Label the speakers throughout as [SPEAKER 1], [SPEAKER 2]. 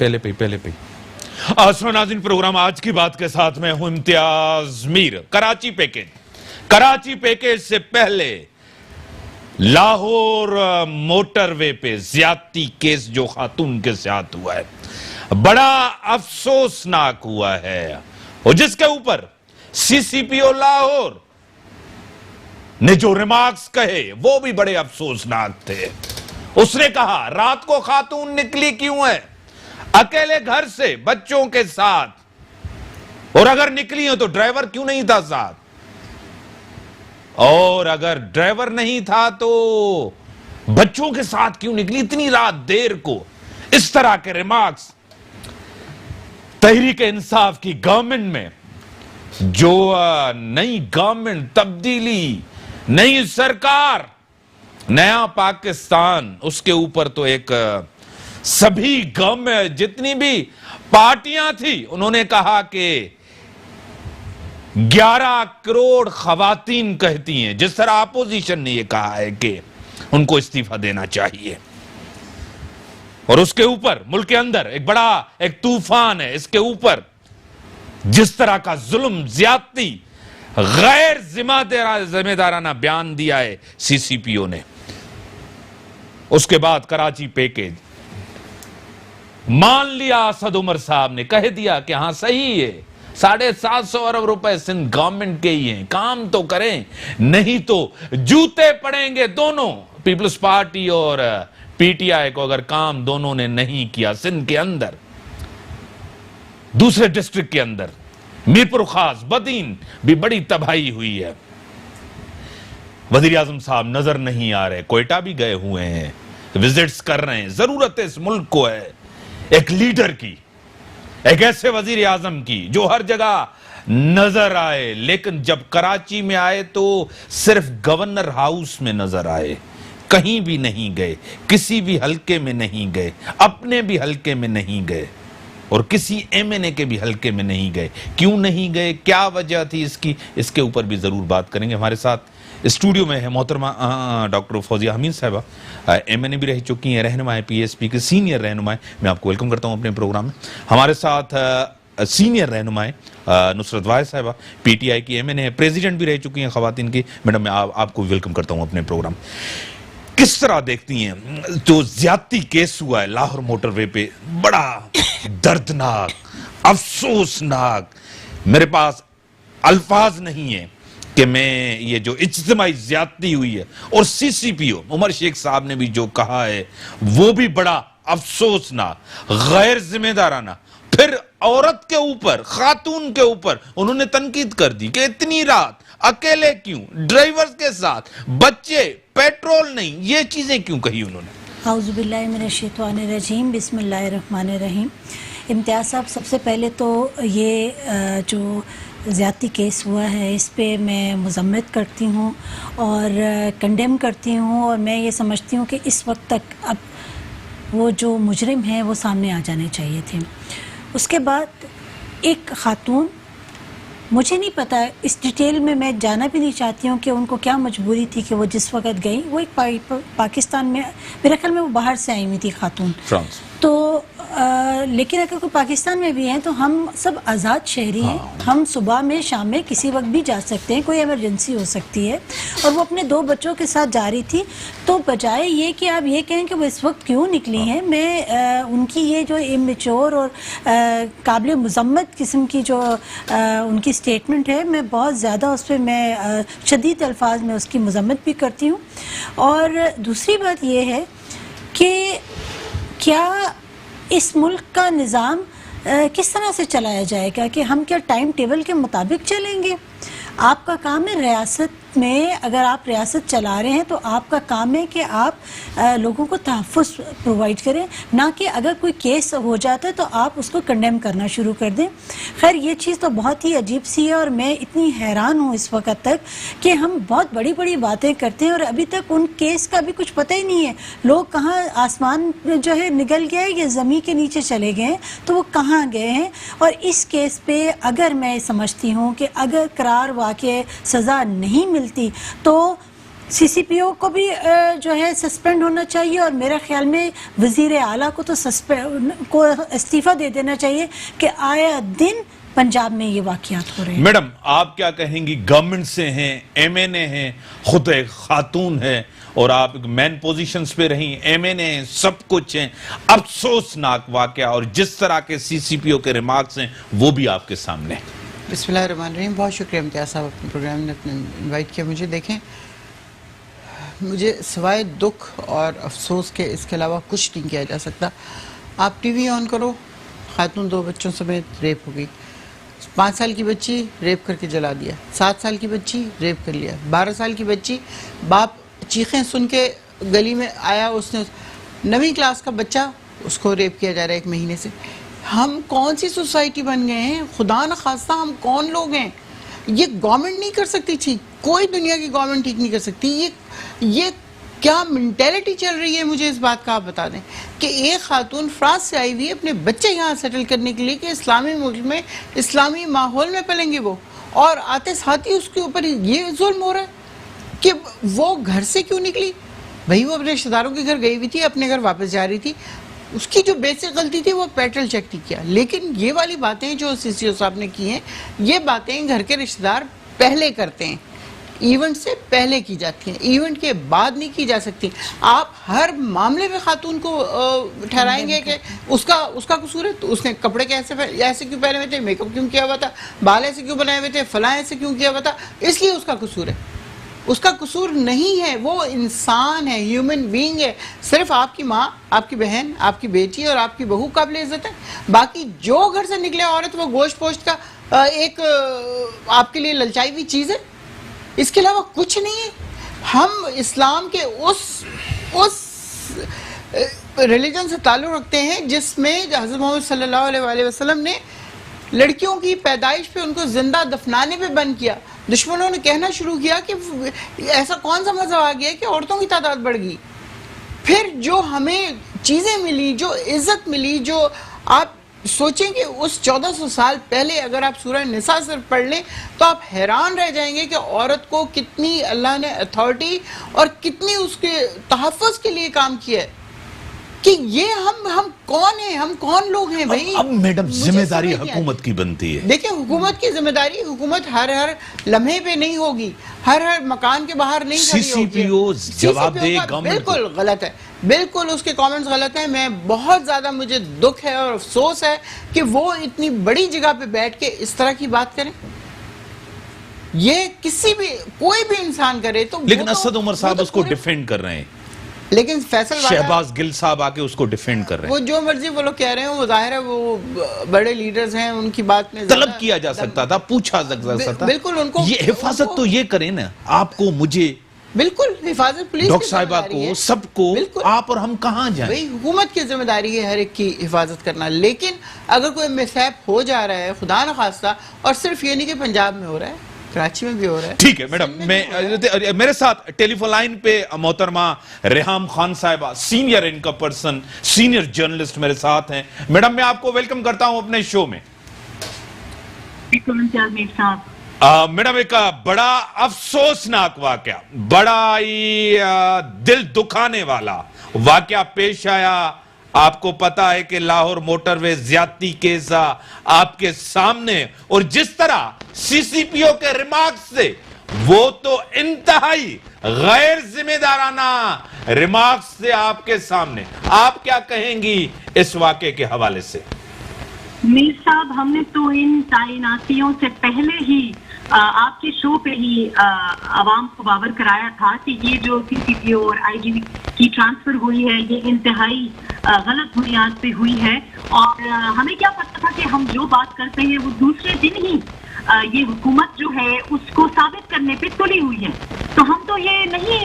[SPEAKER 1] पहले पे नाज़रीन, प्रोग्राम आज की बात के साथ मैं हूं इम्तियाज मीर। कराची पैकेज से पहले लाहौर मोटरवे पे ज्यादती केस जो खातून के साथ हुआ है, बड़ा अफसोसनाक हुआ है, और जिसके ऊपर सीसीपीओ लाहौर ने जो रिमार्क्स कहे वो भी बड़े अफसोसनाक थे। उसने कहा रात को खातून निकली क्यों है अकेले घर से बच्चों के साथ, और अगर निकली हो तो ड्राइवर क्यों नहीं था साथ, और अगर ड्राइवर नहीं था तो बच्चों के साथ क्यों निकली इतनी रात देर को। इस तरह के रिमार्क्स तहरीक इंसाफ की गवर्नमेंट में, जो नई गवर्नमेंट, तब्दीली, नई सरकार, नया पाकिस्तान, उसके ऊपर तो एक सभी गवर्नमेंट जितनी भी पार्टियां थी उन्होंने कहा कि 11 करोड़ खवातीन कहती हैं, जिस तरह अपोजिशन ने यह कहा है कि उनको इस्तीफा देना चाहिए, और उसके ऊपर मुल्क के अंदर एक बड़ा एक तूफान है। इसके ऊपर जिस तरह का जुल्म, ज्यादती, गैर जिम्मेदाराना बयान दिया है सीसीपीओ ने। उसके बाद कराची पैकेज मान लिया, असद उमर साहब ने कह दिया कि हां सही है, 750 अरब रुपए सिंध गवर्नमेंट के ही हैं, काम तो करें, नहीं तो जूते पड़ेंगे दोनों, पीपल्स पार्टी और पीटीआई को, अगर काम दोनों ने नहीं किया। सिंध के अंदर, दूसरे डिस्ट्रिक्ट के अंदर, मीरपुर खास, बदीन भी बड़ी तबाही हुई है। वजीर आजम साहब नजर नहीं आ रहे, कोयटा भी गए हुए हैं, विजिट्स कर रहे हैं। जरूरत इस मुल्क को है एक लीडर की, एक ऐसे वजीर आजम की जो हर जगह नजर आए, लेकिन जब कराची में आए तो सिर्फ गवर्नर हाउस में नजर आए, कहीं भी नहीं गए, किसी भी हल्के में नहीं गए, अपने भी हल्के में नहीं गए, और किसी एमएनए के भी हल्के में नहीं गए। क्यों नहीं गए, क्या वजह थी इसकी, इसके ऊपर भी जरूर बात करेंगे। हमारे साथ स्टूडियो में है मोहतरमा डॉक्टर फौजिया हमीद साहिबा, एमएनए भी रह चुकी हैं, रहनुमा है, पीएसपी के सीनियर रहनुमा है। मैं आपको वेलकम करता हूं अपने प्रोग्राम में। हमारे साथ सीनियर रहनुमा है नुसरत वाहिद साहिबा, पीटीआई की एमएनए है, प्रेसिडेंट भी रह चुकी हैं खवातीन की। मैडम मैं आपको वेलकम करता हूं अपने प्रोग्राम। किस तरह देखती हैं जो ज्यादती केस हुआ है लाहौर मोटरवे पे, बड़ा दर्दनाक, अफसोसनाक, मेरे पास अल्फाज नहीं है कि मैं ये जो इज्तिमाई ज्यादती हुई है, और सीसीपीओ उमर शेख साहब ने भी जो कहा है वो भी बड़ा अफसोसनाक, गैर जिम्मेदाराना। फिर औरत के ऊपर, खातून के ऊपर उन्होंने तनकीद कर दी कि इतनी रात अकेले क्यों, ड्राइवर्स के साथ, बच्चे, पेट्रोल नहीं, ये चीजें क्यों कही उन्होंने।
[SPEAKER 2] औज़ुबिल्लाहि मिनश्शैतानिर्रजीम, बिस्मिल्लाहिर्रहमानिर्रहीम। इम्तियाज़ साहब, सबसे पहले तो ये जो ज़्यादती केस हुआ है इस पे मैं मज़म्मत करती हूँ और कंडेम करती हूँ, और मैं ये समझती हूँ कि इस वक्त तक अब वो जो मुजरिम हैं वो सामने आ जाने चाहिए थे। उसके बाद एक ख़ातून, मुझे नहीं पता, इस डिटेल में मैं जाना भी नहीं चाहती हूँ कि उनको क्या मजबूरी थी कि वो जिस वक्त गई, वो एक पाकिस्तान में, मेरे ख्याल में वो बाहर से आई हुई थी खातून, फ्रांस तो लेकिन अगर कोई पाकिस्तान में भी है तो हम सब आज़ाद शहरी हैं, हम सुबह में शाम में किसी वक्त भी जा सकते हैं, कोई इमरजेंसी हो सकती है। और वो अपने 2 बच्चों के साथ जा रही थी, तो बजाय ये कि आप ये कहें कि वो इस वक्त क्यों निकली हैं, मैं उनकी ये जो इमेच्योर और काबिल मज़म्मत किस्म की जो उनकी स्टेटमेंट है, मैं बहुत ज़्यादा उस पर मैं शदीद अल्फाज में उसकी मज़म्मत भी करती हूँ। और दूसरी बात ये है कि क्या इस मुल्क का निज़ाम किस तरह से चलाया जाएगा, कि हम क्या टाइम टेबल के मुताबिक चलेंगे। आपका काम है रियासत में, अगर आप रियासत चला रहे हैं तो आपका काम है कि आप लोगों को तहफ़्फ़ुज़ प्रोवाइड करें, ना कि अगर कोई केस हो जाता है तो आप उसको कंडेम करना शुरू कर दें। खैर ये चीज़ तो बहुत ही अजीब सी है, और मैं इतनी हैरान हूँ इस वक्त तक कि हम बहुत बड़ी बड़ी बातें करते हैं और अभी तक उन केस का भी कुछ पता ही नहीं है। लोग कहाँ आसमान जो है निगल गया है या ज़मीन के नीचे चले गए हैं, तो वो कहाँ गए हैं। और इस केस पे अगर मैं समझती हूँ कि अगर करार वाक़ई सज़ा नहीं मिलती तो सीसीपीओ को भी जो है सस्पेंड होना चाहिए, और मेरा ख्याल में वजीर आला को तो को इस्तीफा दे देना चाहिए कि आया दिन पंजाब में ये वाकयात हो रहे हैं।
[SPEAKER 1] मैडम आप क्या कहेंगी, गवर्नमेंट से हैं, एमएनए हैं, खुद एक खातून है और आप मैन पोजीशंस पे रही, एमएनए हैं, सब कुछ हैं, अफसोसनाक वाकया और जिस तरह के सीसीपीओ के रिमार्क्स हैं वो भी आपके सामने।
[SPEAKER 3] बिस्मिल्लाहिर्रहमानिर्रहीम। बहुत शुक्रिया इम्तियाज़ साहब, अपने प्रोग्राम में अपने इन्वाइट किया मुझे। देखें, मुझे सिवाय दुख और अफसोस के इसके अलावा कुछ नहीं किया जा सकता। आप टीवी ऑन करो, खातून 2 बच्चों समेत रेप हो गई, 5 साल की बच्ची रेप करके जला दिया, 7 साल की बच्ची रेप कर लिया, 12 साल की बच्ची, बाप चीखें सुन के गली में आया, उसने 9वीं क्लास का बच्चा, उसको रेप किया जा रहा है 1 महीने से। हम कौन सी सोसाइटी बन गए हैं? खुदा न खास्ता हम कौन लोग हैं? ये गवर्नमेंट नहीं कर सकती ठीक, कोई दुनिया की गवर्नमेंट ठीक नहीं कर सकती। ये क्या मेंटेलिटी चल रही है, मुझे इस बात का आप बता दें कि एक खातून फ्रांस से आई हुई है अपने बच्चे यहाँ सेटल करने के लिए कि इस्लामी मुल्क में इस्लामी माहौल में पलेंगे वो, और आते साथ ही उसके ऊपर ये जुल्म हो रहा है कि वो घर से क्यों निकली। भाई वो अपने रिश्तेदारों के घर गई हुई थी, अपने घर वापस जा रही थी, उसकी जो बेसिक गलती थी वो पेट्रोल चेक नहीं किया। लेकिन ये वाली बातें जो सीसीओ साहब ने की हैं, ये बातें घर के रिश्तेदार पहले करते हैं, इवेंट से पहले की जाती हैं, इवेंट के बाद नहीं की जा सकती। आप हर मामले में खातून को ठहराएंगे कि उसका कसूर है, तो उसने कपड़े ऐसे क्यों पहने हुए थे, मेकअप क्यों किया हुआ था, बाल ऐसे क्यों बनाए हुए थे, फलां ऐसे क्यों किया हुआ था, इसलिए उसका कसूर है। उसका कसूर नहीं है, वो इंसान है, ह्यूमन बीइंग है। सिर्फ आपकी माँ, आपकी बहन, आपकी बेटी और आपकी बहू काबिल इज्जत है, बाकी जो घर से निकले औरत वो गोश्त पोश्त का एक आपके लिए ललचाई हुई चीज़ है, इसके अलावा कुछ नहीं है। हम इस्लाम के उस रिलीजन से ताल्लुक़ रखते हैं जिसमें हज़रत मोहम्मद सल्लल्लाहु अलैहि वसल्लम ने लड़कियों की पैदाइश पे उनको जिंदा दफनाने पे बंद किया। दुश्मनों ने कहना शुरू किया कि ऐसा कौन सा मज़हब आ गया कि औरतों की तादाद बढ़ गई। फिर जो हमें चीज़ें मिली, जो इज़्ज़त मिली, जो आप सोचें कि उस 1400 साल पहले अगर आप सूरह निसा सिर्फ पढ़ लें तो आप हैरान रह जाएंगे कि औरत को कितनी अल्लाह ने अथॉरिटी और कितनी उसके तहफ़्फ़ुज़ के लिए काम किया है। कि ये हम कौन हैं, हम कौन लोग हैं भाई।
[SPEAKER 1] अब मैडम जिम्मेदारी हुकूमत की बनती है।
[SPEAKER 3] देखिए, हुकूमत की जिम्मेदारी, हुकूमत हर लम्हे पे नहीं होगी, हर मकान के बाहर नहीं खड़ी होगी।
[SPEAKER 1] सीसीपीओ जवाब दे गवर्नमेंट,
[SPEAKER 3] बिल्कुल गलत है, बिल्कुल उसके कमेंट्स गलत हैं। मैं बहुत ज्यादा, मुझे दुख है और अफसोस है कि वो इतनी बड़ी जगह पे बैठ के इस तरह की बात करें। ये किसी भी कोई भी इंसान करे तो,
[SPEAKER 1] लेकिन असद उमर साहब उसको डिफेंड कर रहे हैं,
[SPEAKER 3] लेकिन फैसल
[SPEAKER 1] शहबाज गिल साहब आके उसको डिफेंड कर रहे हैं।
[SPEAKER 3] वो जो मर्जी वो लोग कह रहे हैं, वो जाहिर है वो बड़े लीडर्स हैं, उनकी बात में
[SPEAKER 1] तलब किया जा सकता था, पूछा जा सकता था।
[SPEAKER 3] बिल्कुल उनको
[SPEAKER 1] ये हिफाजत तो ये करें ना, आपको, मुझे,
[SPEAKER 3] बिल्कुल हिफाजत पुलिस
[SPEAKER 1] डॉक्टर साहिबा को, सबको, आप और हम कहाँ जाएं?
[SPEAKER 3] भाई हुकूमत की जिम्मेदारी है हर एक की हिफाजत करना। लेकिन अगर कोई मिसहैप हो जा रहा है, खुदा न खास्ता, और सिर्फ ये नहीं कि पंजाब में हो रहा है, कराची में भी हो रहा है।
[SPEAKER 1] ठीक है मैडम, मैं मेरे साथ टेलीफोन लाइन पे मोहतरमा रेहाम खान साहिबा, senior income person, senior journalist मेरे साथ हैं। मैडम मैं आपको वेलकम करता हूं अपने शो में। मैडम एक बड़ा अफसोसनाक वाकया, बड़ा ही दिल दुखाने वाला वाकया पेश आया। आपको पता है कि लाहौर मोटरवे ज्यादती केस आपके सामने, और जिस तरह सीसीपीओ के रिमार्क्स से, वो तो इंतहाई गैर जिम्मेदाराना रिमार्क्स से आपके सामने, आप क्या कहेंगी इस वाकये के हवाले से?
[SPEAKER 4] मीर साहब, हमने तो इन तैनातियों से पहले ही आपके शो पे ही आवाम को बावर कराया था कि ये जो सीसीपीओ और आईजी की ट्रांसफर हुई है ये इंतहाई गलत बुनियाद पे हुई है। और हमें क्या पता था कि हम जो बात करते हैं वो दूसरे दिन ही ये हुकूमत जो है उसको साबित करने पे तुली हुई है। तो हम तो ये नहीं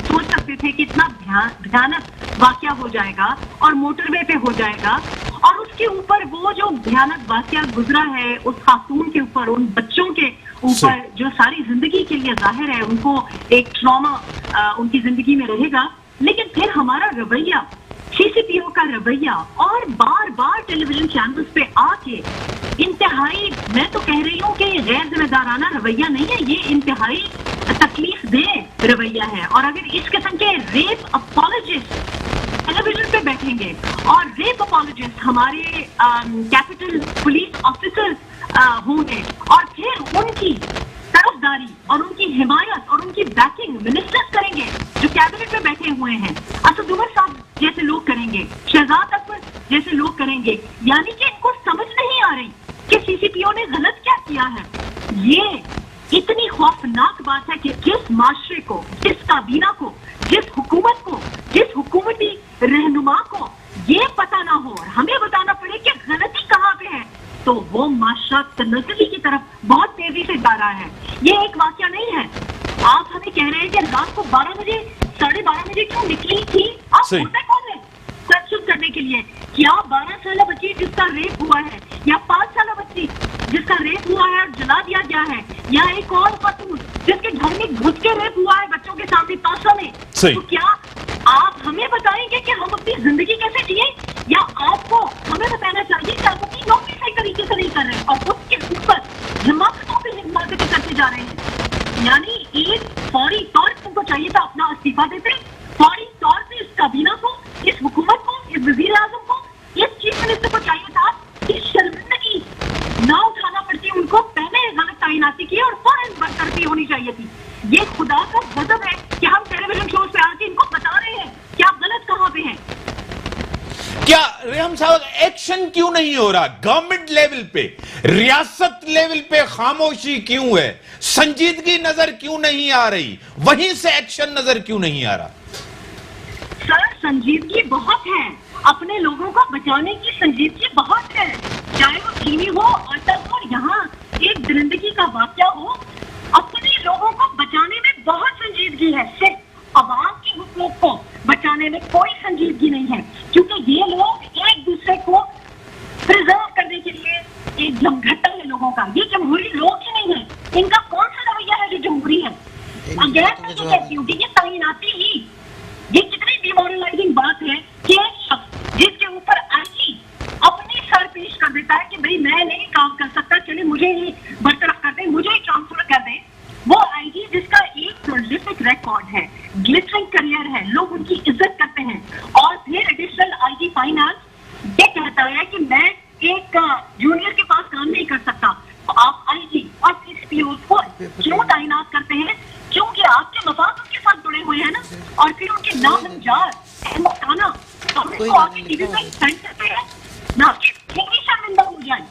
[SPEAKER 4] सोच सकते थे कि इतना भयानक वाकया हो जाएगा और मोटरवे पे हो जाएगा, और उसके ऊपर वो जो भयानक वाकया गुजरा है उस खातून के ऊपर, उन बच्चों के ऊपर जो सारी जिंदगी के लिए जाहिर है उनको एक ट्रॉमा उनकी जिंदगी में रहेगा। लेकिन फिर हमारा रवैया, सीसीपीओ का रवैया, और बार बार टेलीविजन चैनल्स पे आके इंतहाई, मैं तो कह रही हूँ कि गैर जिम्मेदाराना रवैया नहीं है, ये इंतहाई तकलीफ दे रवैया है। और अगर इस किस्म के रेप अपॉलजिस्ट टेलीविजन पे बैठेंगे और रेप अपॉलजिस्ट हमारे कैपिटल पुलिस ऑफिसर्स होंगे और फिर उनकी तरफदारी और उनकी हिमायत और उनकी बैकिंग मिनिस्टर्स करेंगे जो कैबिनेट में बैठे हुए हैं, असद उमर साहब जैसे लोग करेंगे, शहजाद अकबर जैसे लोग करेंगे, यानी कि इनको समझ नहीं आ रही कि सीसीपीओ ने गलत क्या किया है। ये इतनी खौफनाक बात है कि जिस माशरे को, जिस काबीना को, जिस हुकूमत को, जिस हुकूमती रहनुमा को ये पता ना हो और हमें बताना पड़े कि गलती कहाँ पे है, तो वो माशरा तनज़्ज़ुली की तरफ बहुत तेजी से जा रहा है। ये एक वाकया नहीं है। आप हमें कह रहे हैं कि रात को 12 बजे 12:30 बजे क्यों निकली थी? आप होता कौन है सर्च करने के लिए? क्या 12 साल बच्ची जिसका रेप हुआ है या 5 साल बच्ची जिसका रेप हुआ है और जला दिया गया है, या एक और खातून जिसके घर में घुस के रेप हुआ है बच्चों के सामने ताशा में, तो क्या आप हमें बताएंगे कि हम अपनी जिंदगी कैसे जिए, या आपको हमें बताना चाहिए कि आप अपनी नौकरी सही तरीके से नहीं कर रहे और उसके ऊपर हिमाकतों पे हिमाकतें करते जा रहे हैं? यानी एक फौरी तौर पर उनको चाहिए था अपना इस्तीफा देते, फौरी तौर पे इस काबीना को, इस हुकूमत को, इस वजीर आजम को, इस चीफ मिनिस्टर को चाहिए था कि शर्मिंदगी ना उठाना पड़ती उनको, पहले गलत तैनाती की और फौरन बरतरफी होनी चाहिए थी। ये खुदा का गजब है कि हम टेलीविजन शोज पे आके इनको बता रहे हैं कि आप गलत कहाँ पे हैं।
[SPEAKER 1] क्या रेहम साहब एक्शन क्यों नहीं हो रहा? गवर्नमेंट लेवल पे, रियासत लेवल पे खामोशी क्यों है? संजीदगी नजर क्यों नहीं आ रही? वहीं से एक्शन नजर क्यों नहीं आ रहा?
[SPEAKER 4] सर संजीदगी बहुत है, अपने लोगों को बचाने की संजीदगी बहुत है, चाहे वो चीनी हो, आटा हो, यहाँ एक दरिंदगी का वाकया हो, अपने लोगों को बचाने में बहुत संजीदगी है। सिर्फ अवाम के हुकूक को बचाने में कोई संजीदगी नहीं है, क्योंकि ये लोग एक दूसरे को प्रिजर्व करने के लिए एक जमघटा है लोगों का। ये जमहूरी लोग ही नहीं है, इनका कौन सा रवैया है जो जमहूरी है? अगर मैं तो कहती हूँ कि ये तैनाती ही, ये कितनी डिमोरलाइजिंग बात है कि शख्स जिसके ऊपर आईजी अपनी सर पेश कर देता है कि भाई मैं नहीं काम कर सकता, चलिए मुझे ही बरतरफ कर दें, मुझे ही ट्रांसफर कर दें। वो आईजी जिसका एक प्रोलिफिक रिकॉर्ड है, ग्लिटरिंग करियर है, लोग उनकी इज्जत करते हैं, और फिर एडिशनल आईजी फाइनेंस ये कहता है कि मैं एक जूनियर के पास काम नहीं कर सकता। तो आप आईजी और सीसीपीओ को क्यों तैनात करते हैं? क्योंकि आपके मफाद उनके साथ जुड़े हुए हैं ना, और फिर उनके नामंजार अहमद खाना और उनको आगे टीवी पे सेंड करते हैं ना कि वो भी शर्मिंदा हो जाए।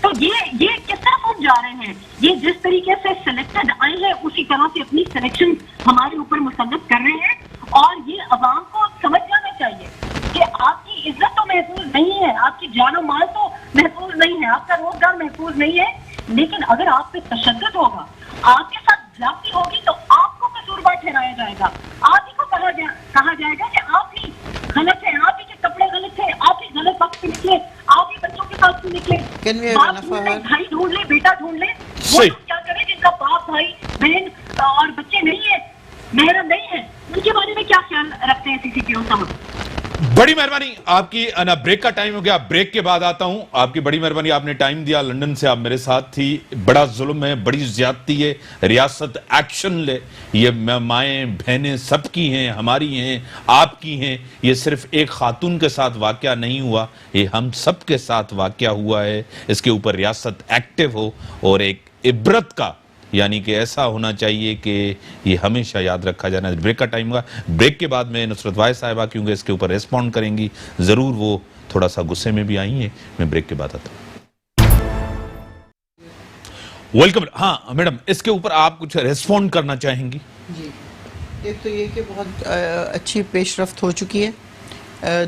[SPEAKER 4] तो ये किस तरफ हम जा रहे हैं? ये जिस तरीके से सिलेक्टेड आए हैं उसी तरह से अपनी सिलेक्शन हमारे ऊपर मुसल्लत कर रहे हैं, और ये अवाम को समझ जाना चाहिए कि आपकी इज्जत तो महफूज नहीं है, आपकी जान और माल तो महफूज नहीं है, आपका रोजगार महफूज नहीं है, लेकिन अगर आप पे तशद्दुद होगा, आपके साथ ज्यादती होगी, तो आपको कसूरवार ठहराया जाएगा, आप ही को कहा जाएगा कि आप ही गलत है, आप ही के कपड़े गलत है, आप ही गलत वक्त पे निकले, आप ही बच्चों के साथ निकले, बाप ढूंढ ले, भाई ढूंढ ले, बेटा ढूंढ ले, वो क्या करे जिनका बाप, भाई, बहन और बच्चे नहीं है, महरम नहीं है, उनके बारे में क्या ख्याल रखते हैं सीसीपीओ साहब?
[SPEAKER 1] बड़ी मेहरबानी आपकी। ना ब्रेक का टाइम हो गया, ब्रेक के बाद आता हूं। आपकी बड़ी मेहरबानी, आपने टाइम दिया, लंदन से आप मेरे साथ थी। बड़ा जुल्म है, बड़ी ज्यादती है, रियासत एक्शन ले। ये माएँ बहनें सबकी हैं, हमारी हैं, आपकी हैं। ये सिर्फ एक खातून के साथ वाकया नहीं हुआ, ये हम सब के साथ वाकया हुआ है। इसके ऊपर रियासत एक्टिव हो और एक इबरत का, यानी कि ऐसा होना चाहिए कि ये हमेशा याद रखा जाना। ब्रेक का टाइम हुआ, ब्रेक के बाद में नुसरत वाहिद साहिबा क्योंकि इसके ऊपर रिस्पॉन्ड करेंगी ज़रूर, वो थोड़ा सा गुस्से में भी आई हैं। मैं ब्रेक के बाद आता हूँ। वेलकम। हाँ मैडम, इसके ऊपर आप कुछ रिस्पॉन्ड करना चाहेंगी?
[SPEAKER 3] जी, एक तो ये कि बहुत अच्छी पेशरफ्त हो चुकी है।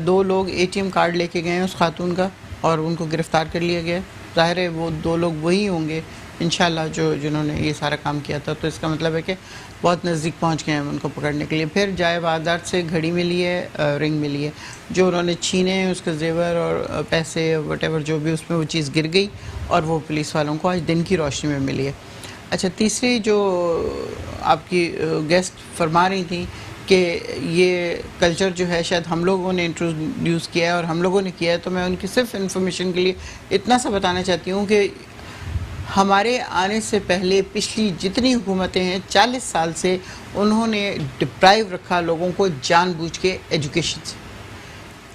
[SPEAKER 3] 2 लोग ATM कार्ड लेके गए हैं उस खातून का और उनको गिरफ़्तार कर लिया गया। ज़ाहिर है वो 2 लोग वही होंगे इंशाल्लाह जिन्होंने ये सारा काम किया था, तो इसका मतलब है कि बहुत नज़दीक पहुंच गए हैं उनको पकड़ने के लिए। फिर जाए वारदात से घड़ी मिली है, रिंग मिली है, जो उन्होंने छीने उसके जेवर और पैसे वटेवर जो भी उसमें वो चीज़ गिर गई और वो पुलिस वालों को आज दिन की रोशनी में मिली है। अच्छा, तीसरी जो आपकी गेस्ट फरमा रही थी कि ये कल्चर जो है शायद हम लोगों ने इंट्रोड्यूस किया है और हम लोगों ने किया है, तो मैं उनकी सिर्फ इन्फॉर्मेशन के लिए इतना सा बताना चाहती हूँ कि हमारे आने से पहले पिछली जितनी हुकूमतें हैं 40 साल से उन्होंने डिप्राइव रखा लोगों को जानबूझ के एजुकेशन से।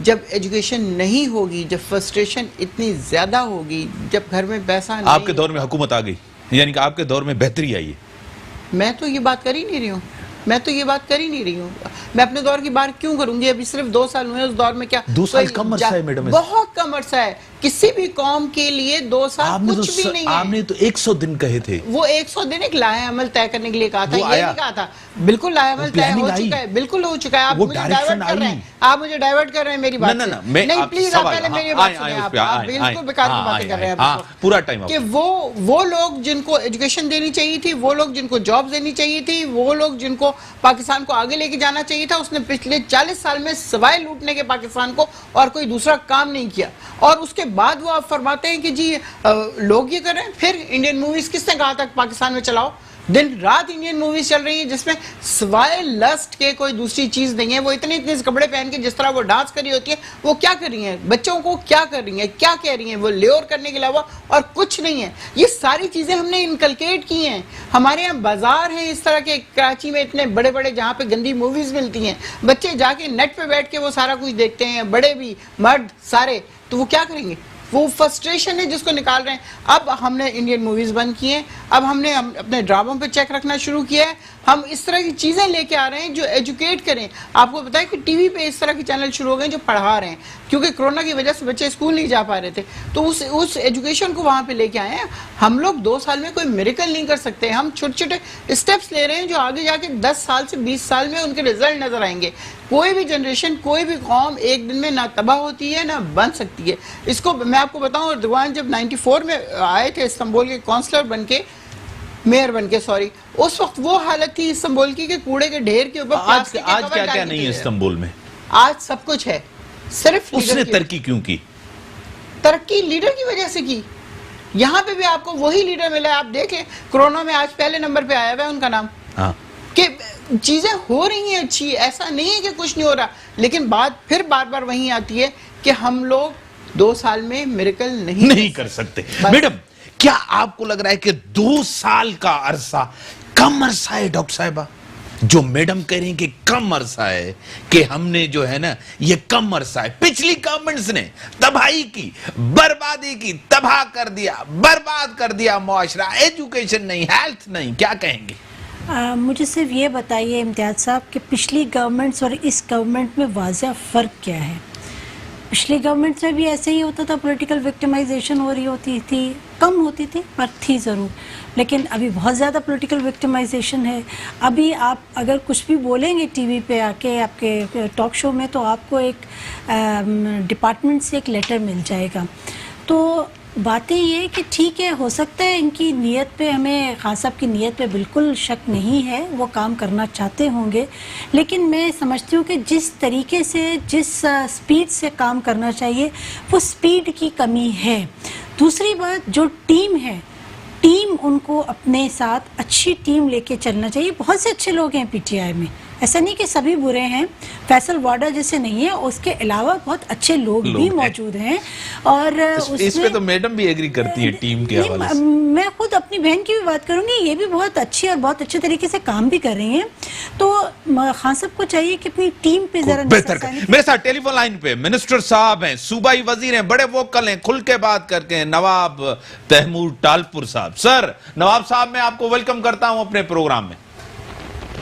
[SPEAKER 3] जब एजुकेशन नहीं होगी, जब फ्रस्ट्रेशन इतनी ज़्यादा होगी, जब घर में पैसा नहीं,
[SPEAKER 1] आपके दौर में हुकूमत आ गई, यानी कि आपके दौर में बेहतरी आई है।
[SPEAKER 3] मैं तो ये बात कर ही नहीं रही हूँ, मैं अपने दौर की बात क्यों करूंगी? अभी सिर्फ 2 साल हुए, उस दौर में क्या
[SPEAKER 1] 2 साल कम अरसा है मैडम,
[SPEAKER 3] बहुत कम अरसा है किसी भी कौम के लिए। 2 साल कुछ भी नहीं है।
[SPEAKER 1] आपने तो 100 दिन कहे थे।
[SPEAKER 3] वो 100 दिन एक लाया अमल तय करने के लिए कहा था, ये नहीं कहा था। बिल्कुल लाया अमल तय हो चुका है, बिल्कुल हो चुका है। आप मुझे डाइवर्ट कर रहे हैं, आप मुझे डाइवर्ट कर रहे हैं मेरी बात से। नहीं प्लीज आप पहले मेरी बात सुनिए। आप बिल्कुल बेकार की बातें कर रहे हैं
[SPEAKER 1] पूरा टाइम
[SPEAKER 3] कि वो लोग जिनको एजुकेशन देनी चाहिए थी, वो लोग जिनको जॉब देनी चाहिए थी, वो लोग जिनको पाकिस्तान को आगे लेके जाना चाहिए था, उसने पिछले 40 साल में सवाए लूटने के पाकिस्तान को और कोई दूसरा काम नहीं किया। और उसके बाद वो आप फरमाते हैं कि जी लोग ये कर रहे हैं। फिर इंडियन मूवीज किसने कहा था पाकिस्तान में चलाओ? दिन रात इंडियन मूवीज चल रही है जिसमें सवाए लस्ट के कोई दूसरी चीज नहीं है। वो इतने कपड़े पहन के जिस तरह वो डांस कर रही होती है, वो क्या कर रही है? बच्चों को क्या कर रही है, क्या कह रही है? वो ल्योर करने के अलावा और कुछ नहीं है। ये सारी चीजें हमने इनकलकेट की हैं। हमारे यहाँ बाजार हैं इस तरह के, कराची में इतने बड़े बड़े जहाँ पे गंदी मूवीज मिलती हैं, बच्चे जाके नेट पे बैठ के वो सारा कुछ देखते हैं, बड़े भी मर्द सारे। तो वो क्या करेंगे? वो फ्रस्ट्रेशन है जिसको निकाल रहे हैं। अब हमने इंडियन मूवीज बंद की हैं, अब हमने अपने ड्रामों पे चेक रखना शुरू किया है। हम इस तरह की चीजें लेके आ रहे हैं जो एजुकेट करें। आपको पता है कि टीवी पे इस तरह के चैनल शुरू हो गए जो पढ़ा रहे हैं, क्योंकि कोरोना की वजह से बच्चे स्कूल नहीं जा पा रहे थे, तो उस एजुकेशन को वहां पे लेके आए हैं। हम लोग 2 साल में कोई मिरेकल नहीं कर सकते। हम छोटे छोटे स्टेप्स ले रहे हैं जो आगे जाके 10 साल से 20 साल में उनके रिजल्ट नजर आएंगे। कोई भी जनरेशन, कोई भी कौम एक दिन में ना तबाह होती है ना बन सकती है। इसको मैं आपको बताऊं, अर्दवान जब 94 में आए थे इस्तांबुल के काउंसलर बन के, मेयर बन के, सॉरी, उस वक्त वो हालत थी इस्तांबुल की कि कूड़े के ढेर के ऊपर
[SPEAKER 1] आज क्या क्या नहीं है इस्तांबुल में?
[SPEAKER 3] आज सब कुछ है। सिर्फ
[SPEAKER 1] उसने तरक्की क्यों की?
[SPEAKER 3] तरक्की लीडर की वजह से की। यहाँ पे भी आपको वही लीडर मिला है। आप देखें, कोरोना में आज पहले नंबर पे आया हुआ है उनका नाम।
[SPEAKER 1] हाँ,
[SPEAKER 3] कि चीजें हो रही हैं अच्छी, ऐसा नहीं है कि कुछ नहीं हो रहा, लेकिन बात फिर बार बार वही आती है कि हम लोग 2 साल में मिरेकल नहीं
[SPEAKER 1] कर सकते। मैडम, क्या आपको लग रहा है कि 2 साल का अरसा कम अरसा है? डॉक्टर साहिबा, जो मैडम कह रही हैं कि कम अरसा है, कि हमने जो है ना ये कम अरसा है। पिछली गवर्नमेंट्स ने तबाही की, बर्बादी की, तबाह कर दिया, बर्बाद कर दिया मुआशरा। एजुकेशन नहीं, हेल्थ नहीं, क्या कहेंगे?
[SPEAKER 2] मुझे सिर्फ ये बताइए इम्तियाज साहब कि पिछली गवर्नमेंट्स और इस गवर्नमेंट में वाज़ह फ़र्क क्या है? पिछली गवर्नमेंट में भी ऐसे ही होता था, पॉलिटिकल विक्टिमाइजेशन हो रही होती थी, कम होती थी पर थी ज़रूर, लेकिन अभी बहुत ज़्यादा पॉलिटिकल विक्टिमाइजेशन है। अभी आप अगर कुछ भी बोलेंगे टीवी पे आके आपके टॉक शो में, तो आपको एक डिपार्टमेंट से एक लेटर मिल जाएगा। तो बातें ये कि ठीक है, हो सकता है इनकी नीयत पे, हमें खान साहब की नीयत पे बिल्कुल शक नहीं है, वो काम करना चाहते होंगे, लेकिन मैं समझती हूँ कि जिस तरीके से, जिस स्पीड से काम करना चाहिए, वो स्पीड की कमी है। दूसरी बात, जो टीम है, टीम उनको अपने साथ अच्छी टीम लेके चलना चाहिए। बहुत से अच्छे लोग हैं पीटीआई में, ऐसा नहीं कि सभी बुरे हैं। फैसल वाडा जैसे नहीं है, उसके अलावा बहुत अच्छे लोग भी मौजूद हैं। और
[SPEAKER 1] इस पे तो मैडम भी एग्री करती है टीम के हवाले से।
[SPEAKER 2] मैं खुद अपनी बहन की भी बात करूंगी, ये भी बहुत अच्छी और बहुत अच्छे तरीके से काम भी कर रही हैं। तो खान साहब को चाहिए कि अपनी टीम पे जरा
[SPEAKER 1] बेहतर कर। मेरे साथ टेलीफोन लाइन पे मिनिस्टर साहब हैं, सूबाई वजीर हैं, बड़े वोकल हैं, खुल के बात करके हैं, नवाब तहमूर टालपुर साहब। सर, नवाब साहब, मैं आपको वेलकम करता हूं अपने प्रोग्राम में।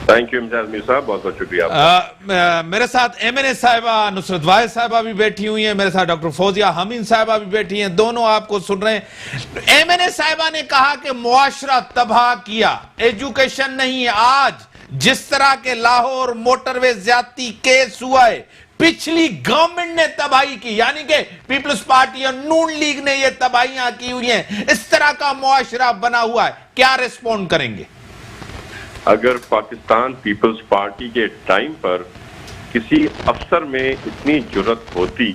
[SPEAKER 5] थैंक यू इम्तियाज मीर साहब, बहुत बहुत शुक्रिया।
[SPEAKER 1] मेरे साथ एमएनए साहिबा नुसरत वाहिद साहिबा भी बैठी हुई हैं, मेरे साथ डॉक्टर फौजिया हमीद साहिबा भी बैठी हैं, दोनों आपको सुन रहे हैं। एमएनए साहिबा ने कहा कि मुआशरा तबाह किया, एजुकेशन नहीं है। आज जिस तरह के लाहौर मोटरवे ज्यादती केस हुआ है, पिछली गवर्नमेंट ने तबाही की, यानी कि पीपल्स पार्टी और नून लीग ने ये तबाहियां की हुई हैं। इस तरह का मुआशरा बना हुआ है, क्या रिस्पॉन्ड करेंगे?
[SPEAKER 5] अगर पाकिस्तान पीपल्स पार्टी के टाइम पर किसी अफसर में इतनी जुर्रत होती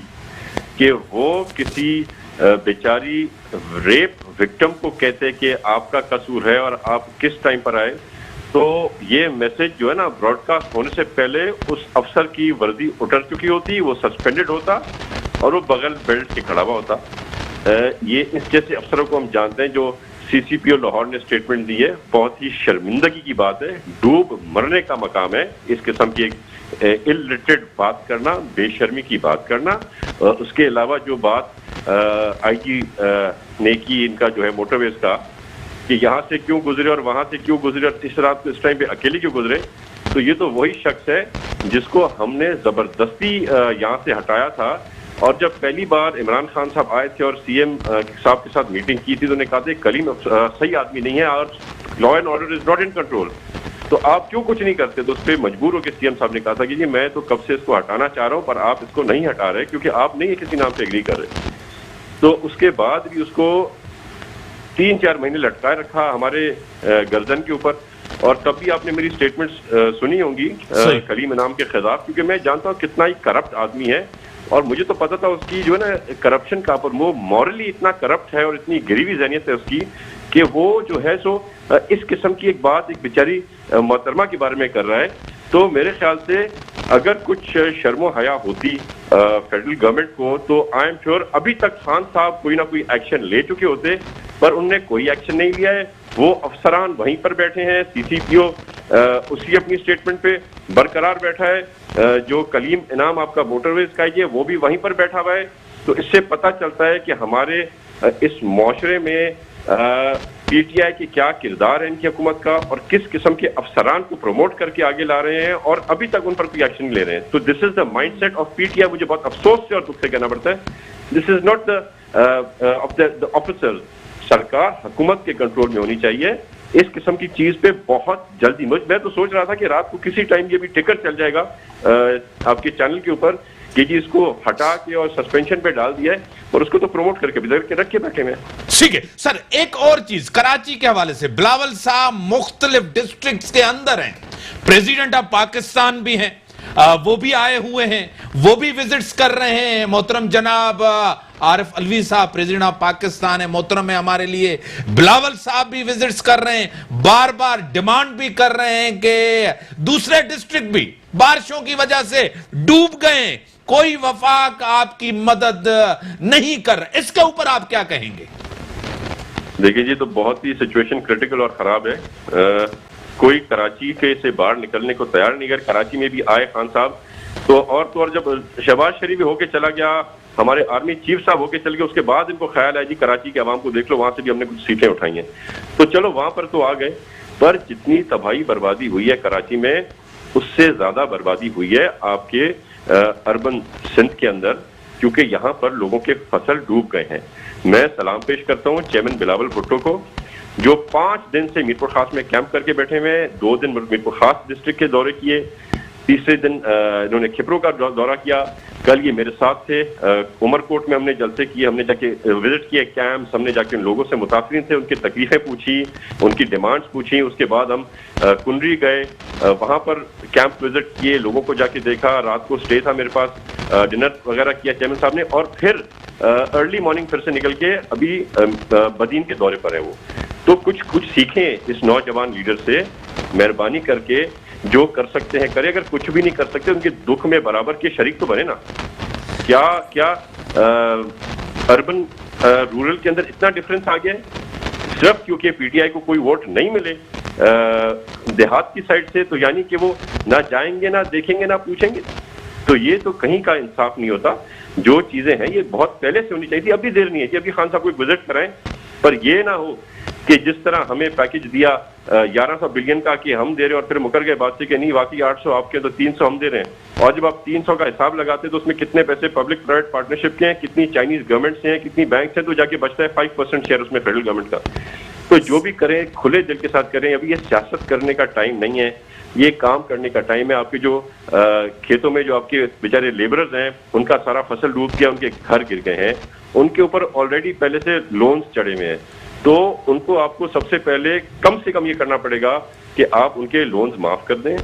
[SPEAKER 5] कि वो किसी बेचारी रेप विक्टिम को कहते कि आपका कसूर है और आप किस टाइम पर आए, तो ये मैसेज जो है ना ब्रॉडकास्ट होने से पहले उस अफसर की वर्दी उतर चुकी होती, वो सस्पेंडेड होता और वो बगल बेल्ट के खड़ा हुआ होता। ये इस जैसे अफसरों को हम जानते हैं जो सीसीपीओ लाहौर ने स्टेटमेंट दी है, बहुत ही शर्मिंदगी की बात है, डूब मरने का मकाम है इस किस्म की एक इलिटरेट बात करना, बेशर्मी की बात करना। उसके अलावा जो बात आईजी ने की इनका जो है मोटरवेज का, कि यहाँ से क्यों गुजरे और वहां से क्यों गुजरे और इस रात को इस टाइम पे अकेले क्यों गुजरे, तो ये तो वही शख्स है जिसको हमने जबरदस्ती यहाँ से हटाया था। और जब पहली बार इमरान खान साहब आए थे और सीएम साहब के साथ मीटिंग की थी तो उन्होंने कहा था कलीम सही आदमी नहीं है और law and order is not in control, तो आप क्यों कुछ नहीं करते। तो उस पर मजबूर होकर सीएम साहब ने कहा था कि जी मैं तो कब से इसको हटाना चाह रहा हूँ पर आप इसको नहीं हटा रहे क्योंकि आप नहीं किसी नाम पे एग्री कर रहे। तो उसके बाद भी उसको 3-4 महीने लटकाए रखा हमारे गर्दन के ऊपर। और तब भी आपने मेरी स्टेटमेंट्स सुनी होंगी कलीम इनाम के खिलाफ, क्योंकि मैं जानता हूँ कितना ही करप्ट आदमी है और मुझे तो पता था उसकी जो है ना करप्शन का, पर वो मॉरली इतना करप्ट है और इतनी गिरीवी ज़हनियत है उसकी कि वो जो है सो इस किस्म की एक बात एक बेचारी मोहतरमा के बारे में कर रहा है। तो मेरे ख्याल से अगर कुछ शर्मो हया होती फेडरल गवर्नमेंट को तो आई एम श्योर अभी तक खान साहब कोई ना कोई एक्शन ले चुके होते, पर उनने कोई एक्शन नहीं लिया है। वो अफसरान वहीं पर बैठे हैं, सीसीपीओ उसी अपनी स्टेटमेंट पे बरकरार बैठा है, जो कलीम इनाम आपका मोटरवेज का है वो भी वहीं पर बैठा हुआ है। तो इससे पता चलता है कि हमारे इस मुआशरे में पीटीआई की क्या किरदार है इनकी हुकूमत का और किस किस्म के अफसरान को प्रमोट करके आगे ला रहे हैं और अभी तक उन पर कोई एक्शन ले रहे हैं। तो this is the mindset of PTI. मुझे बहुत अफसोस से और दुख से कहना पड़ता है, this is not the officers. सरकार हुकूमत के कंट्रोल में होनी चाहिए। इस किस्म की चीज पे बहुत जल्दी मैं तो सोच रहा था कि रात को किसी टाइम ये भी टिकर चल जाएगा आपके चैनल के ऊपर कि जी इसको हटा के और सस्पेंशन पे डाल दिया है और उसको तो प्रमोट करके भी रख के बैठे में।
[SPEAKER 1] ठीक है सर, एक और चीज कराची के हवाले से, बिलावल साहब मुख्तलिफ डिस्ट्रिक्ट्स के अंदर हैं, प्रेसिडेंट ऑफ पाकिस्तान भी हैं, वो भी आए हुए हैं, वो भी विजिट्स कर रहे हैं। मोहतरम जनाब आरिफ अलवी साहब प्रेसिडेंट ऑफ पाकिस्तान है, मोहतरम है हमारे लिए। बिलावल साहब भी विजिट्स कर रहे हैं, बार बार डिमांड भी कर रहे हैं कि दूसरे डिस्ट्रिक्ट भी बारिशों की वजह से डूब गए, कोई वफाक आपकी मदद नहीं कर रहे। इसके ऊपर आप क्या कहेंगे?
[SPEAKER 5] देखिए जी, तो बहुत ही सिचुएशन क्रिटिकल और खराब है। कोई कराची के से बाहर निकलने को तैयार नहीं। अगर कराची में भी आए खान साहब तो और जब शहबाज शरीफ भी होके चला गया, हमारे आर्मी चीफ साहब होके चल गए, उसके बाद इनको ख्याल है जी कराची के आवाम को देख लो, वहां से भी हमने कुछ सीटें उठाई हैं। तो चलो वहां पर तो आ गए, पर जितनी तबाही बर्बादी हुई है कराची में उससे ज्यादा बर्बादी हुई है आपके अर्बन सिंध के अंदर, क्योंकि यहाँ पर लोगों के फसल डूब गए हैं। मैं सलाम पेश करता हूँ चेयरमैन बिलावल भुट्टो को, जो 5 दिन से मीरपुर खास में कैंप करके बैठे हुए हैं। 2 दिन मीरपुर खास डिस्ट्रिक्ट के दौरे किए, तीसरे दिन इन्होंने खिपरों का दौरा किया। कल ये मेरे साथ थे, उमरकोट में हमने जलसे किए, हमने जाके विजिट किए कैंप, हमने जाके उन लोगों से मुतासरीन थे, उनकी तकलीफें पूछी, उनकी डिमांड्स पूछी। उसके बाद हम कुंडरी गए, वहाँ पर कैंप विजिट किए, लोगों को जाके देखा, रात को स्टे था मेरे पास, डिनर वगैरह किया चेयरमैन साहब ने, और फिर अर्ली मॉर्निंग फिर से निकल के अभी बदीन के दौरे पर है वो। तो कुछ सीखें इस नौजवान लीडर से, मेहरबानी करके जो कर सकते हैं करें, अगर कुछ भी नहीं कर सकते उनके दुख में बराबर के शरीक तो बने ना। क्या अर्बन रूरल के अंदर इतना डिफरेंस आ गया है सिर्फ क्योंकि पीटीआई को कोई वोट नहीं मिले देहात की साइड से, तो यानी कि वो ना जाएंगे, ना देखेंगे, ना पूछेंगे। तो ये तो कहीं का इंसाफ नहीं होता। जो चीजें हैं ये बहुत पहले से होनी चाहिए थी, अभी देर नहीं है कि अभी खान साहब को विजिट कराएं, पर ये ना हो कि जिस तरह हमें पैकेज दिया 1100 बिलियन का कि हम दे रहे हैं और फिर मुकर गए बात से कि नहीं वाकई 800 आपके तो 300 हम दे रहे हैं। और जब आप 300 का हिसाब लगाते हैं तो उसमें कितने पैसे पब्लिक प्राइवेट पार्टनरशिप के हैं, कितनी चाइनीज गवर्नमेंट से हैं, कितनी बैंक हैं, तो जाके बचता है 5% शेयर उसमें फेडरल गवर्नमेंट का। तो जो भी करें खुले दिल के साथ करें। अभी ये सियासत करने का टाइम नहीं है, ये काम करने का टाइम है। आपके जो खेतों में जो आपके बेचारे लेबरर्स हैं उनका सारा फसल डूब गया, उनके घर गिर गए हैं, उनके ऊपर ऑलरेडी पहले से लोन्स चढ़े हुए हैं। तो उनको आपको सबसे पहले कम से कम ये करना पड़ेगा कि आप उनके लोन्स माफ कर दें।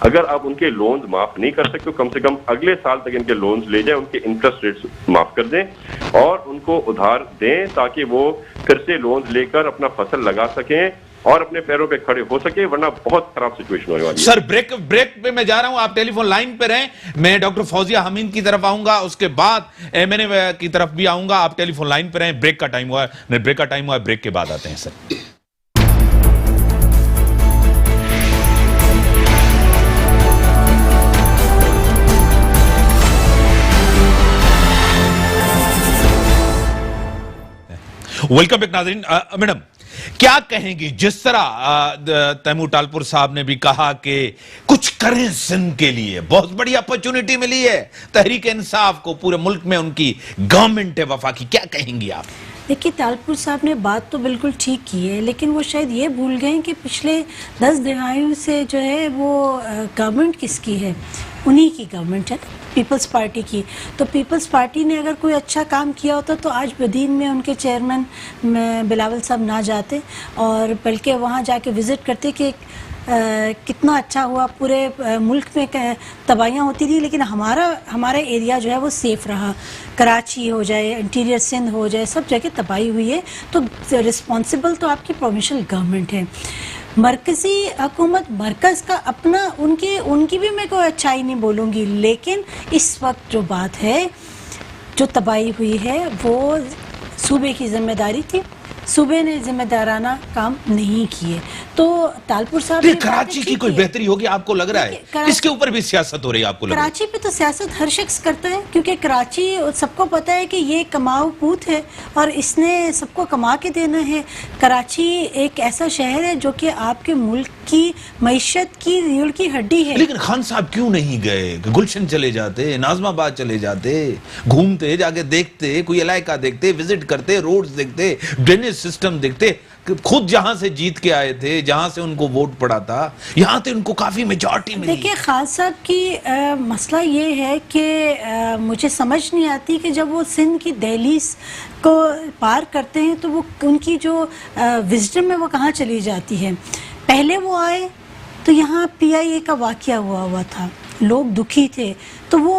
[SPEAKER 5] अगर आप उनके लोन्स माफ नहीं कर सकते तो कम से कम अगले साल तक इनके लोन्स ले जाएं, उनके इंटरेस्ट रेट्स माफ कर दें और उनको उधार दें ताकि वो फिर से लोन्स लेकर अपना फसल लगा सकें और अपने पैरों पे खड़े हो सके, वरना बहुत खराब सिचुएशन होने वाली है।
[SPEAKER 1] सर ब्रेक पे मैं जा रहा हूं, आप टेलीफोन लाइन पे रहें। मैं डॉक्टर फौजिया हमीद की तरफ आऊंगा, उसके बाद एमएनए की तरफ भी आऊंगा। आप टेलीफोन लाइन पे रहें, ब्रेक का टाइम हुआ है, ब्रेक के बाद आते हैं सर। वेलकम बैक नाज़रीन। मैडम क्या कहेंगी, जिस तरह तैमूर टालपुर साहब ने भी कहा कि कुछ करें सिंध के लिए, बहुत बड़ी अपॉर्चुनिटी मिली है तहरीक इंसाफ को, पूरे मुल्क में उनकी गवर्नमेंट है वफाकी, क्या कहेंगी आप?
[SPEAKER 2] देखिए, टालपुर साहब ने बात तो बिल्कुल ठीक की है, लेकिन वो शायद ये भूल गए कि पिछले 10 दिहाइयों से जो है वो गवर्नमेंट किसकी है, उन्हीं की गवर्नमेंट है, पीपल्स पार्टी की। तो पीपल्स पार्टी ने अगर कोई अच्छा काम किया होता तो आज बदीन में उनके चेयरमैन बिलावल साहब ना जाते और बल्कि वहाँ जाके विज़िट करते कि कितना अच्छा हुआ, पूरे मुल्क में तबाहियाँ होती थी लेकिन हमारा एरिया जो है वो सेफ़ रहा। कराची हो जाए, इंटीरियर सिंध हो जाए, सब जगह तबाही हुई है, तो रिस्पॉन्सिबल तो आपकी प्रोविंशियल गवर्नमेंट है। मरकज़ी हुकूमत, मरकज़ का अपना, उनकी भी मैं कोई अच्छाई नहीं बोलूँगी, लेकिन इस वक्त जो बात है, जो तबाही हुई है वो सूबे की जिम्मेदारी थी, सूबे ने जिम्मेदाराना काम नहीं किए। तो टालपुर साहब,
[SPEAKER 1] कराची की कोई बेहतरी होगी आपको लग रहा है? इसके ऊपर भी सियासत हो रही है आपको लग रहा है?
[SPEAKER 2] कराची पे तो सियासत हर शख्स करता है, क्योंकि कराची सबको पता है कि ये कमाऊ पूत है और इसने सबको कमा के देना है। कराची एक ऐसा शहर है जो कि आपके मुल्क की मईशत की रीढ़ की हड्डी है।
[SPEAKER 1] लेकिन खान साहब क्यों नहीं गए? गुलशन चले जाते, नाजमाबाद चले जाते, घूमते, जाके देखते, कोई इलाका देखते, विजिट करते, रोड्स देखते, ड्रेनेज सिस्टम देखते। खुद जहां से जीत के आए थे, जहां से उनको वोट पड़ा था, यहां तो उनको काफी मेजॉरिटी मिली।
[SPEAKER 2] देखिए, खान साहब की मसला ये है कि मुझे समझ नहीं आती कि जब वो सिंध की दहलीज को पार करते हैं तो वो उनकी जो विजडम है वो कहाँ चली जाती है। पहले वो आए तो यहाँ PIA का वाकया हुआ था, लोग दुखी थे, तो वो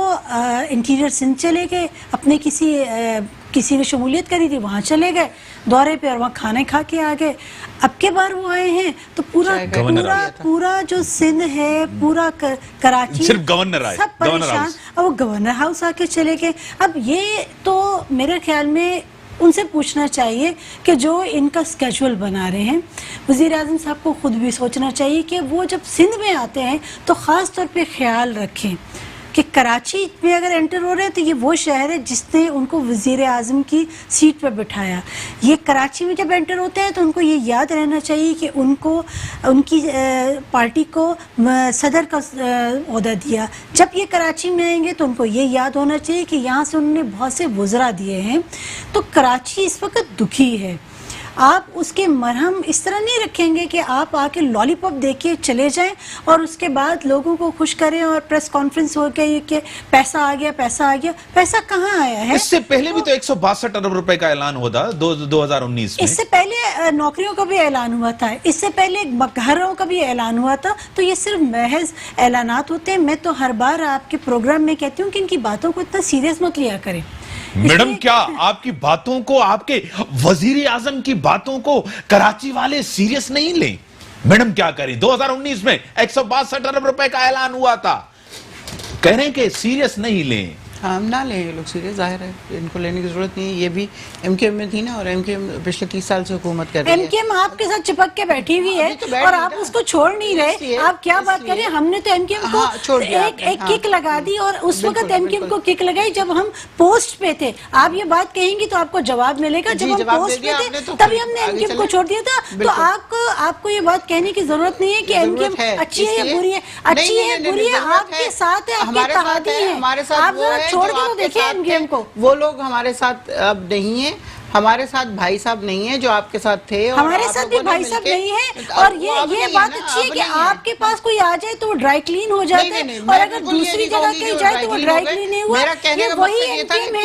[SPEAKER 2] इंटीरियर सिंध चले गए, अपने किसी ने शमूलियत करी थी वहाँ चले गए दौरे पे और वहाँ खाने खा के आ गए। अब के बार वो आए हैं तो पूरा जो सिंध है, पूरा कराची,
[SPEAKER 1] सिर्फ गवर्नर आए,
[SPEAKER 2] सब परेशान, और वो गवर्नर हाउस आके चले गए। अब ये तो मेरे ख्याल में उनसे पूछना चाहिए कि जो इनका स्केड्यूल बना रहे हैं, वज़ीर आज़म साहब को खुद भी सोचना चाहिए कि वो जब सिंध में आते हैं तो ख़ास तौर पे ख्याल रखें कि कराची में अगर एंटर हो रहे हैं तो ये वो शहर है जिसने उनको वज़ीर आज़म की सीट पर बिठाया। ये कराची में जब एंटर होते हैं तो उनको ये याद रहना चाहिए कि उनको उनकी पार्टी को सदर का ओहदा दिया। जब ये कराची में आएंगे तो उनको ये याद होना चाहिए कि यहाँ से उन्होंने बहुत से वज़रा दिए हैं। तो कराची इस वक्त दुखी है। आप उसके मरहम इस तरह नहीं रखेंगे कि आप आके लॉलीपॉप देके चले जाएं और उसके बाद लोगों को खुश करें और प्रेस कॉन्फ्रेंस हो गई कि पैसा आ गया, पैसा आ गया। पैसा कहाँ आया है?
[SPEAKER 1] इससे पहले भी तो 162 अरब रुपए का ऐलान हुआ था 2019 में।
[SPEAKER 2] इससे पहले नौकरियों का भी ऐलान हुआ था, इससे पहले घरों का भी ऐलान हुआ था। तो ये सिर्फ महज ऐलानात होते हैं। मैं तो हर बार आपके प्रोग्राम में कहती हूँ कि इनकी बातों को इतना सीरियस मत लिया करें।
[SPEAKER 1] मैडम, क्या आपकी बातों को, आपके वजीर आजम की बातों को कराची वाले सीरियस नहीं लें? मैडम क्या करें? 2019 में 162 अरब रुपए का ऐलान हुआ था, कह रहे हैं कि सीरियस नहीं लें।
[SPEAKER 3] हम ना लें, ये लोग सीरियस, जाहिर है इनको लेने की जरूरत नहीं है। ये भी MKM में थी ना, और MKM पिछले 30 साल से हुकूमत कर रही है।
[SPEAKER 2] MKM आपके साथ चिपक के बैठी हुई है
[SPEAKER 3] तो
[SPEAKER 2] और आप उसको छोड़ नहीं रहे। आप क्या बात करें? हमने तो MKM को एक किक लगा दी और उस वक्त MKM को किक लगाई जब हम पोस्ट पे थे। आप ये बात कहेंगी तो आपको जवाब मिलेगा। जब हम पोस्ट पे थे तभी हमने MKM को छोड़ दिया था। तो आपको ये बात कहने की जरूरत नहीं है कि MKM अच्छी है या बुरी है। अच्छी है, बुरी है, आपके साथ है, आपके तहादी है। आप छोड़ के तो देखिए MKM को।
[SPEAKER 3] वो लोग हमारे साथ अब नहीं है, हमारे साथ भाई साहब नहीं है जो आपके साथ थे, और
[SPEAKER 2] हमारे साथ भी भाई साहब नहीं है। और ये बात अच्छी है कि आपके पास कोई आ जाए तो वो ड्राई क्लीन हो जाता है, और अगर दूसरी जगह कहीं जाए तो वो ड्राई क्लीन नहीं हुआ। ये वही MKM है,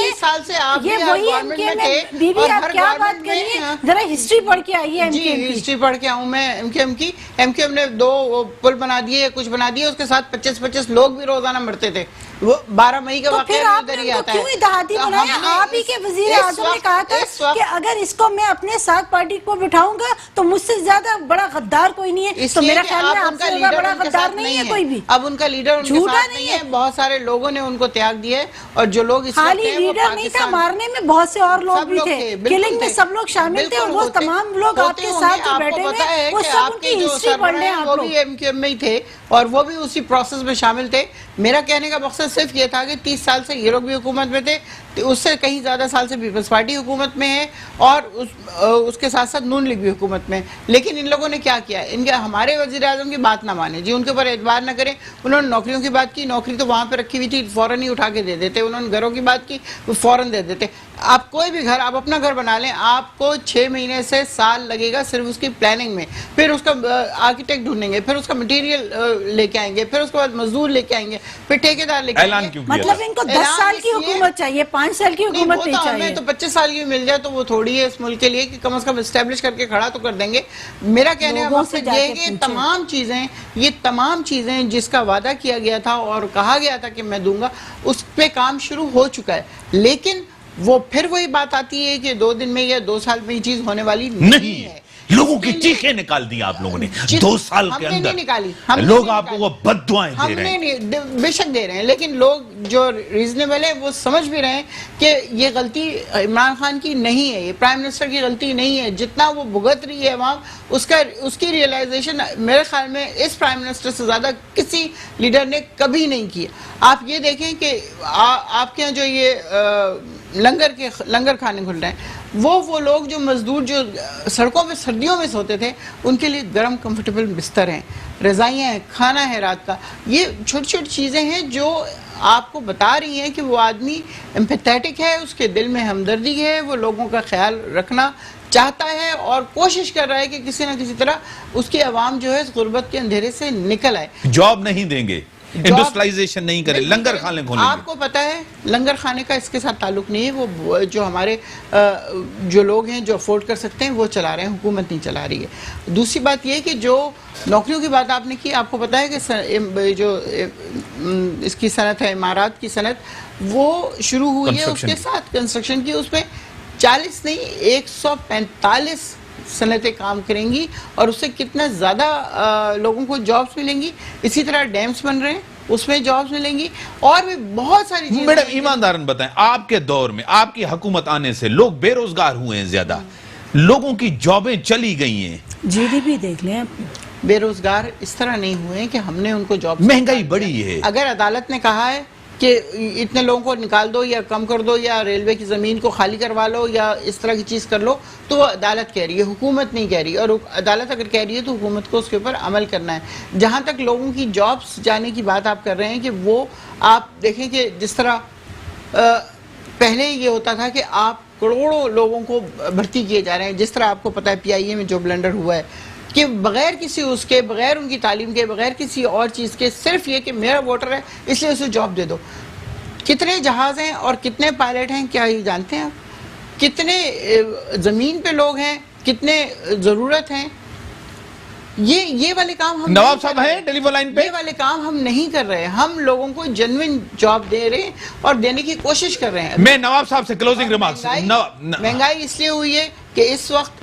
[SPEAKER 2] ये वही MKM है। बीबी, आप क्या बात करिए, जरा हिस्ट्री पढ़ के आइए MKM की।
[SPEAKER 3] हिस्ट्री पढ़ के आऊँ मैं MKM की। MKM ने 2 पुल बना दिए, कुछ बना दिए, उसके साथ 25-25 लोग भी रोजाना मरते थे। वो 12 मई का
[SPEAKER 2] तो
[SPEAKER 3] वाकया
[SPEAKER 2] फिर
[SPEAKER 3] भी
[SPEAKER 2] आपने
[SPEAKER 3] उधर ही
[SPEAKER 2] उनको
[SPEAKER 3] आता है।
[SPEAKER 2] क्यों इत्तेहादी
[SPEAKER 3] तो
[SPEAKER 2] बनाया?
[SPEAKER 3] हमने
[SPEAKER 2] आप ही के वजीर आजम ने कहा था कि अगर इसको मैं अपने साथ पार्टी को बिठाऊंगा तो मुझसे ज्यादा बड़ा गद्दार कोई नहीं है। तो मेरा ख्याल में आपसे ज्यादा बड़ा गद्दार नहीं है कोई भी।
[SPEAKER 3] अब उनका लीडर उनके साथ नहीं है, बहुत सारे लोगों ने उनको त्याग दिए और जो लोग इस
[SPEAKER 2] खाली लीडर नहीं था, मारने में बहुत से और लोग भी थे, किलिंग में सब लोग शामिल थे और वो तमाम लोग आपके साथ जो बैठे हुए वो सब उनकी हिस्ट्री पढ़ रहे हैं आप लोग।
[SPEAKER 3] एमक्यूएम में ही थे और वो भी उसी प्रोसेस में शामिल थे। मेरा कहने का मकसद सिर्फ ये था कि 30 साल से ये लोग भी हुकूमत में थे, तो उससे कहीं ज्यादा साल से पीपल्स पार्टी हुकूमत में है और उसके साथ साथ नून लीग भी हुकूमत में। लेकिन इन लोगों ने क्या किया, इनके हमारे वजीर आजम की बात ना माने जी, उनके ऊपर एतबार ना करें। उन्होंने नौकरियों की बात की, नौकरी तो वहां पर रखी हुई थी, फौरन ही उठा के दे देते। उन्होंने घरों की बात की, वो फौरन दे देते। आप कोई भी घर, आप अपना घर बना लें, आपको 6 महीने से साल लगेगा सिर्फ उसकी प्लानिंग में, फिर उसका आर्किटेक्ट ढूंढेंगे, फिर उसका मटेरियल लेके आएंगे, फिर उसके बाद मजदूर लेके आएंगे, फिर ठेकेदार लेके आएंगे।
[SPEAKER 2] मतलब इनको 10 साल की हुकूमत चाहिए, 5 साल की हुकूमत नहीं चाहिए।
[SPEAKER 3] हमें तो 25 साल की मिल जाए तो वो थोड़ी है इस मुल्क के लिए कि कम से कम एस्टेब्लिश करके खड़ा तो कर देंगे। मेरा कहने का मकसद ये है कि ये तमाम चीजें जिसका वादा किया गया था और कहा गया था कि मैं दूंगा, उस पे काम शुरू हो चुका है। लेकिन वो फिर वही बात आती है कि 2 दिन में या 2 साल में ये चीज होने वाली नहीं है।
[SPEAKER 1] लोगों की चीखें निकाल दी आप लोगों ने 2 साल के अंदर।
[SPEAKER 3] नहीं निकाली,
[SPEAKER 1] लोग आपको वो बद्दुआएं दे रहे हैं।
[SPEAKER 3] बेशक दे रहे हैं, लेकिन लोग जो रीजनेबल है वो समझ भी रहे हैं कि ये गलती इमरान खान की नहीं है, ये प्राइम मिनिस्टर की गलती नहीं है। जितना वो भुगत रही है अवाम, उसकी रियलाइजेशन मेरे ख्याल में इस प्राइम मिनिस्टर से ज्यादा किसी लीडर ने कभी नहीं किया। आप ये देखें कि आपके यहाँ जो ये लंगर खाने खुल रहे हैं, वो लोग जो मजदूर जो सड़कों पे सर्दियों में सोते थे, उनके लिए गर्म कंफर्टेबल बिस्तर हैं, रजाइयाँ हैं, खाना है रात का। ये छोटी छोटी चीज़ें हैं जो आपको बता रही हैं कि वो आदमी एम्पैथेटिक है, उसके दिल में हमदर्दी है, वो लोगों का ख्याल रखना चाहता है और कोशिश कर रहा है कि किसी ना किसी तरह उसकी आवाम जो है इस गुर्बत के अंधेरे से निकल आए।
[SPEAKER 1] जॉब नहीं देंगे, इंडस्ट्रियलाइजेशन नहीं करे, लंगर खाने खोलेंगे।
[SPEAKER 3] आपको पता है लंगर खाने का इसके साथ ताल्लुक नहीं है। वो जो हमारे जो लोग हैं जो अफोर्ड कर सकते हैं वो चला रहे हैं, हुकूमत नहीं चला रही है। दूसरी बात ये कि जो नौकरियों की बात आपने की, आपको पता है कि जो इसकी सनत है, इमारात की सनत, वो शुरू हुई है उसके साथ कंस्ट्रक्शन की। उसमें 40 नहीं 145 सनतें काम करेंगी और उससे कितना ज़्यादा लोगों को जॉब्स मिलेंगी। इसी तरह डैम्स बन रहे हैं, उसमें जॉब्स मिलेंगी और भी बहुत सारी चीजें।
[SPEAKER 1] मैडम ईमानदारन बताएं, आपके दौर में आपकी हुकूमत आने से लोग बेरोजगार हुए हैं, ज्यादा लोगों की जॉबें चली गई हैं।
[SPEAKER 2] जीडीपी देख लें,
[SPEAKER 3] बेरोजगार इस तरह नहीं हुए हैं कि हमने उनको जॉब,
[SPEAKER 1] महंगाई बढ़ी है।
[SPEAKER 3] अगर अदालत ने कहा है कि इतने लोगों को निकाल दो या कम कर दो या रेलवे की ज़मीन को खाली करवा लो या इस तरह की चीज़ कर लो, तो अदालत कह रही है, हुकूमत नहीं कह रही। और अदालत अगर कह रही है तो हुकूमत को उसके ऊपर अमल करना है। जहाँ तक लोगों की जॉब्स जाने की बात आप कर रहे हैं कि वो आप देखें कि जिस तरह पहले ये होता था कि आप करोड़ों लोगों को भर्ती किए जा रहे हैं, जिस तरह आपको पता है PIA में जो ब्लंडर हुआ है कि बगैर किसी उसके, बगैर उनकी तालीम के, बगैर किसी और चीज़ के, सिर्फ ये कि मेरा वोटर है इसलिए उसे जॉब दे दो। कितने जहाज हैं और कितने पायलट हैं क्या ये जानते हैं आप? कितने ज़मीन पे लोग हैं, कितने ज़रूरत हैं? ये वाले काम हम
[SPEAKER 1] नवाब साहब हैं टेलीफोन लाइन पे।
[SPEAKER 3] ये वाले काम हम नहीं कर रहे हैं। हम लोगों को जेन्युइन जॉब दे रहे हैं और देने की कोशिश कर रहे हैं।
[SPEAKER 1] मैं नवाब साहब से क्लोजिंग रिमार्क्स।
[SPEAKER 3] महंगाई इसलिए हुई है कि इस वक्त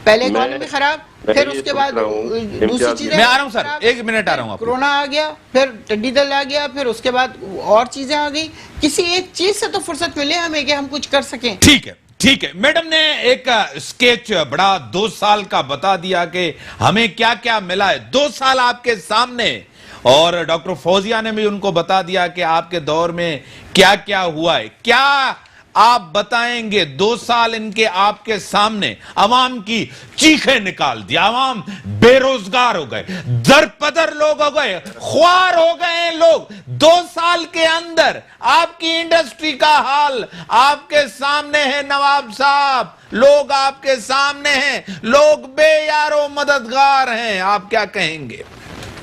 [SPEAKER 3] पहले इकोनॉमी खराब, फिर उसके बाद दूसरी चीजें।
[SPEAKER 1] मैं आ रहा हूं सर, 1 मिनट आ रहा हूं।
[SPEAKER 3] कोरोना आ गया, फिर टिड्डी दल आ गया, फिर उसके बाद और चीजें आ गई। किसी एक चीज से तो फुर्सत मिले हमें कि हम कुछ कर सकें।
[SPEAKER 1] ठीक है, ठीक है। मैडम ने एक स्केच बड़ा 2 साल का बता दिया कि हमें क्या क्या मिला है। 2 साल आपके सामने, और डॉक्टर फौजिया ने भी उनको बता दिया कि आपके दौर में क्या क्या हुआ है। क्या आप बताएंगे? 2 साल इनके आपके सामने अवाम की चीखें निकाल दी, अवाम बेरोजगार हो गए, दरपदर लोग हो गए, ख्वार हो गए लोग। 2 साल के अंदर आपकी इंडस्ट्री का हाल आपके सामने है नवाब साहब, लोग आपके सामने हैं, लोग बेयारो मददगार हैं। आप क्या कहेंगे?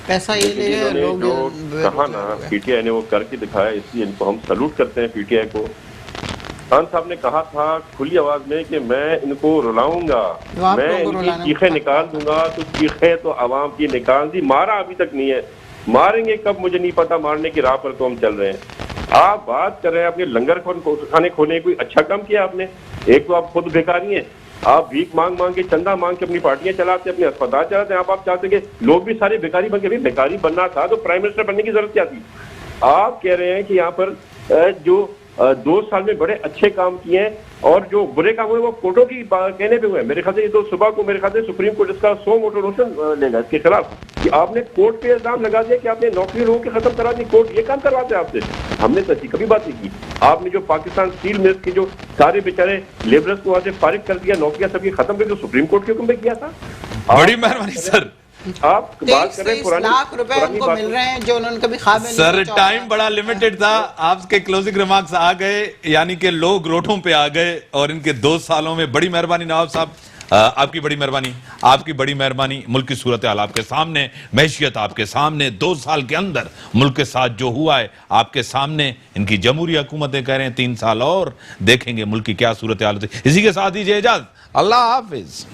[SPEAKER 3] पैसा ये ले रहे लोग
[SPEAKER 5] जो कहा ना PTI ने वो करके दिखाया, इसलिए इनको हम सैल्यूट करते हैं PTI को। खान साहब ने कहा था खुली आवाज में कि मैं इनको रुलाऊंगा, मैं इनकी चीखें निकाल दूंगा। तो चीखें तो आवाम की निकाल दी, मारा अभी तक नहीं है। मारेंगे कब मुझे नहीं पता, मारने की राह पर तो हम चल रहे हैं। आप बात कर रहे हैं आपने लंगर खाने खोलने, कोई अच्छा काम किया आपने? एक तो आप खुद भिखारी हैं, आप भीख मांग मांग के, चंदा मांग के अपनी पार्टियां चलाते हैं, अपने अस्पताल चलाते हैं। आप चाहते हैं कि लोग भी सारे भिखारी बन के, भिखारी बनना था तो प्राइम मिनिस्टर बनने की जरूरत क्या थी? आप कह रहे हैं कि यहाँ पर जो 2 साल में बड़े अच्छे काम किए हैं और जो बुरे काम हुए वो कोर्टों की कहने पे हुए हैं। मेरे ख्याल से ये तो सुबह को मेरे ख्याल से सुप्रीम कोर्ट इसका 100 मोशन लेगा इसके खिलाफ कि आपने कोर्ट पे इल्जाम लगा दिया कि आपने नौकरी लोगों की खत्म करा दी। कोर्ट ये काम करवाते हैं आपसे? हमने तो ऐसी कभी बात नहीं की। आपने जो पाकिस्तान स्टील मिल्स के जो सारे बेचारे लेबरर्स को वहां से फारिग कर दिया, नौकरियां सबकी खत्म कर, सुप्रीम कोर्ट के हुक्म पे किया था।
[SPEAKER 1] बड़ी मेहरबानी सर।
[SPEAKER 5] आप बात कर रहे हैं
[SPEAKER 3] 23 लाख रुपए उनको मिल रहे हैं जो उन्होंने कभी ख्वाब में नहीं
[SPEAKER 1] सर
[SPEAKER 3] सोचा
[SPEAKER 1] टाइम
[SPEAKER 3] होगा।
[SPEAKER 1] बड़ा लिमिटेड था, आपके क्लोजिंग रिमार्क्स आ गए, यानी कि लोग रोडों पे आ गए और इनके 2 सालों में बड़ी मेहरबानी नवाब साहब, आपकी बड़ी मेहरबानी, आपकी बड़ी मेहरबानी। मुल्क की सूरत हाल आपके सामने, मैशियत आपके सामने, 2 साल के अंदर मुल्क के साथ जो हुआ है आपके सामने। इनकी जमहूरी हुकूमतें कह रहे हैं 3 साल और देखेंगे मुल्क की क्या सूरत हाल होती है। इसी के साथ दीजिए इजाजत, अल्लाह हाफिज।